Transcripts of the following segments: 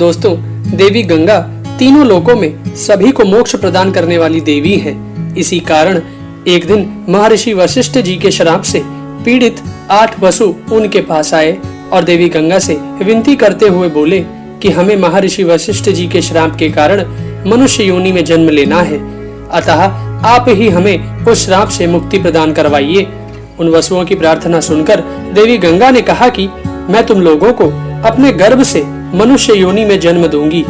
दोस्तों, देवी गंगा तीनों लोकों में सभी को मोक्ष प्रदान करने वाली देवी है। इसी कारण एक दिन महर्षि वशिष्ठ जी के श्राप से पीड़ित 8 वसु उनके पास आए और देवी गंगा से विनती करते हुए बोले कि हमें महर्षि वशिष्ठ जी के श्राप के कारण मनुष्य योनि में जन्म लेना है, अतः आप ही हमें उस श्राप से मुक्ति प्रदान करवाइए। उन वसुओं की प्रार्थना सुनकर देवी गंगा ने कहा कि मैं तुम लोगों को अपने गर्भ से मनुष्य योनि में जन्म दूंगी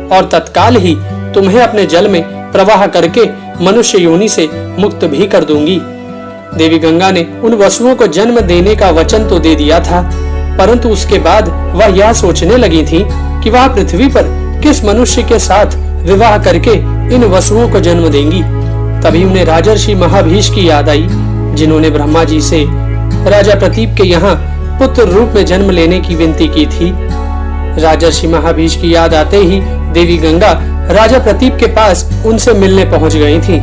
और तत्काल ही तुम्हें अपने जल में प्रवाह करके मनुष्य योनि से मुक्त भी कर दूंगी। देवी गंगा ने उन वसुओं को जन्म देने का वचन तो दे दिया था, परंतु उसके बाद वह यह सोचने लगी थी कि वह पृथ्वी पर किस मनुष्य के साथ विवाह करके इन वसुओं को जन्म देंगी। तभी उन्हें राजर्षि महाभीष की याद आई, जिन्होंने ब्रह्मा जी से राजा प्रतीप के यहाँ पुत्र रूप में जन्म लेने की विनती की थी। राजर्षि महाभीष की याद आते ही देवी गंगा राजा प्रतीप के पास उनसे मिलने पहुंच गई थी।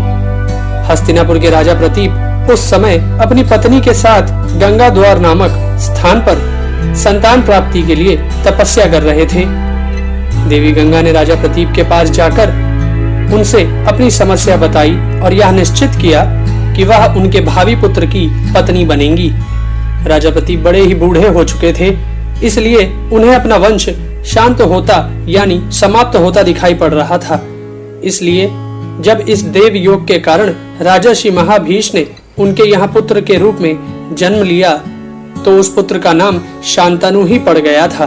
हस्तिनापुर के राजा प्रतीप उस समय अपनी पत्नी के साथ गंगा द्वार नामक स्थान पर संतान प्राप्ति के लिए तपस्या कर रहे थे। देवी गंगा ने राजा प्रतीप के पास जाकर उनसे अपनी समस्या बताई और यह निश्चित किया कि वह उनके भावी पुत्र की पत्नी बनेंगी। राजा प्रतीप बड़े ही बूढ़े हो चुके थे, इसलिए उन्हें अपना वंश शांत होता यानी समाप्त होता दिखाई पड़ रहा था। इसलिए जब इस देव योग के कारण राजर्षि महाभीष ने उनके यहाँ पुत्र के रूप में जन्म लिया तो उस पुत्र का नाम शांतनु ही पड़ गया था।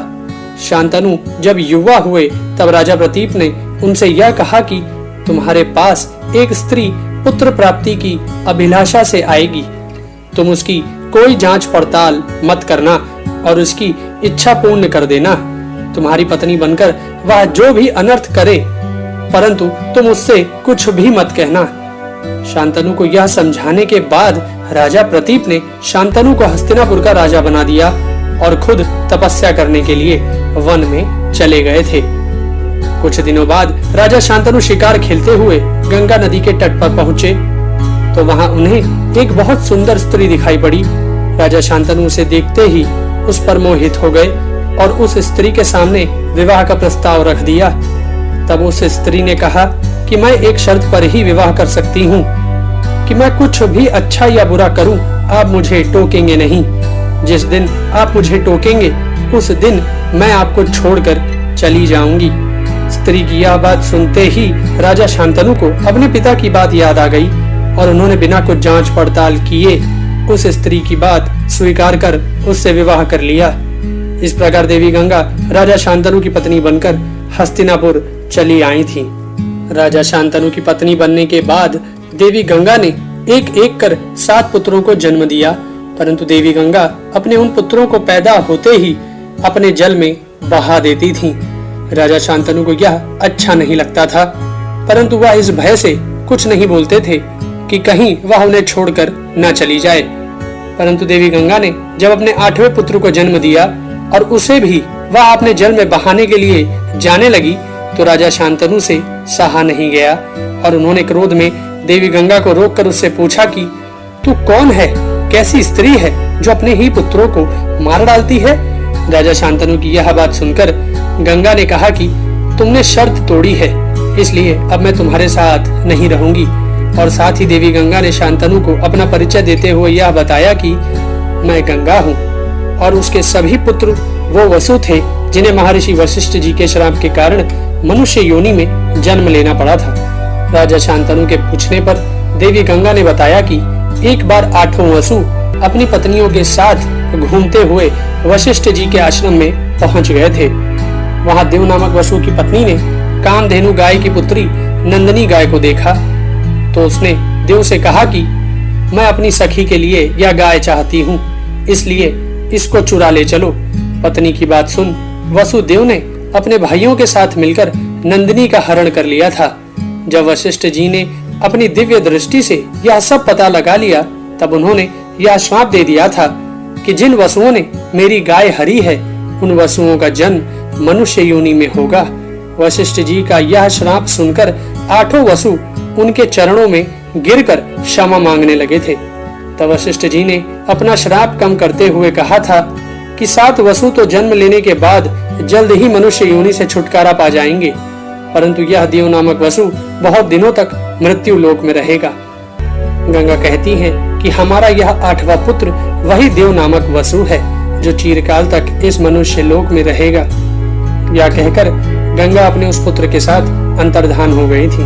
शांतनु जब युवा हुए तब राजा प्रतीप ने उनसे यह कहा कि तुम्हारे पास एक स्त्री पुत्र प्राप्ति की अभिलाषा से आएगी, तुम उसकी कोई जांच पड़ताल मत करना और उसकी इच्छा पूर्ण कर देना। तुम्हारी पत्नी बनकर वह जो भी अनर्थ करे, परंतु तुम उससे कुछ भी मत कहना। शांतनु को यह समझाने के बाद राजा प्रतीप ने शांतनु को हस्तिनापुर का राजा बना दिया और खुद तपस्या करने के लिए वन में चले गए थे। कुछ दिनों बाद राजा शांतनु शिकार खेलते हुए गंगा नदी के तट पर पहुंचे तो वहां उन्हें एक बहुत सुंदर स्त्री दिखाई पड़ी। राजा शांतनु उसे देखते ही उस पर मोहित हो गए और उस स्त्री के सामने विवाह का प्रस्ताव रख दिया। तब उस स्त्री ने कहा कि मैं एक शर्त पर ही विवाह कर सकती हूँ कि मैं कुछ भी अच्छा या बुरा करूँ, आप मुझे टोकेंगे नहीं। जिस दिन आप मुझे टोकेंगे उस दिन मैं आपको छोड़कर चली जाऊंगी। स्त्री की यह बात सुनते ही राजा शांतनु को अपने पिता की बात याद आ गई और उन्होंने बिना कुछ जांच पड़ताल किए उस स्त्री की बात स्वीकार कर उससे विवाह कर लिया। इस प्रकार देवी गंगा राजा शांतनु की पत्नी बनकर हस्तिनापुर चली आई थी। राजा शांतनु की पत्नी बनने के बाद देवी गंगा ने एक एक कर 7 पुत्रों को जन्म दिया, परंतु देवी गंगा अपने उन पुत्रों को पैदा होते ही अपने जल में बहा देती थी। राजा शांतनु को यह अच्छा नहीं लगता था, परंतु वह इस भय से कुछ नहीं बोलते थे कि कहीं वह उन्हें छोड़कर न चली जाए। परंतु देवी गंगा ने जब अपने 8वें पुत्र को जन्म दिया और उसे भी वह अपने जल में बहाने के लिए जाने लगी तो राजा शांतनु से सहा नहीं गया और उन्होंने क्रोध में देवी गंगा को रोककर उससे पूछा कि तू कौन है, कैसी स्त्री है जो अपने ही पुत्रों को मार डालती है। राजा शांतनु की यह बात सुनकर गंगा ने कहा कि तुमने शर्त तोड़ी है, इसलिए अब मैं तुम्हारे साथ नहीं रहूंगी। और साथ ही देवी गंगा ने शांतनु को अपना परिचय देते हुए यह बताया कि मैं गंगा हूँ और उसके सभी पुत्र वो वसु थे जिन्हें महर्षि वशिष्ठ जी के श्राप के कारण मनुष्य योनि में जन्म लेना पड़ा था। राजा शांतनु के पूछने पर देवी गंगा ने बताया कि एक बार 8 वसु अपनी पत्नियों के साथ घूमते हुए वशिष्ठ जी के आश्रम में पहुंच गए थे। वहां देव नामक वसु की पत्नी ने कामधेनु गाय की पुत्री नंदिनी गाय को देखा तो उसने देव से कहा कि मैं अपनी सखी के लिए यह गाय चाहती हूँ, इसलिए इसको चुरा ले चलो। पत्नी की बात सुन वसुदेव ने अपने भाइयों के साथ मिलकर नंदिनी का हरण कर लिया था। जब वशिष्ठ जी ने अपनी दिव्य दृष्टि से यह सब पता लगा लिया तब उन्होंने यह श्राप दे दिया था कि जिन वसुओं ने मेरी गाय हरी है उन वसुओं का जन्म मनुष्य योनि में होगा। वशिष्ठ जी का यह श्राप सुनकर 8 वसु उनके चरणों में गिरकर क्षमा मांगने लगे थे। तब वशिष्ठ जी ने अपना श्राप कम करते हुए कहा था कि 7 वसु तो जन्म लेने के बाद जल्द ही मनुष्य योनि से छुटकारा पा जाएंगे, परंतु यह देव नामक वसु बहुत दिनों तक मृत्यु लोक में रहेगा। गंगा कहती है कि हमारा यह 8वां पुत्र वही देव नामक वसु है जो चिरकाल तक इस मनुष्य लोक में रहेगा। यह कहकर गंगा अपने उस पुत्र के साथ अंतर्धान हो गई थी।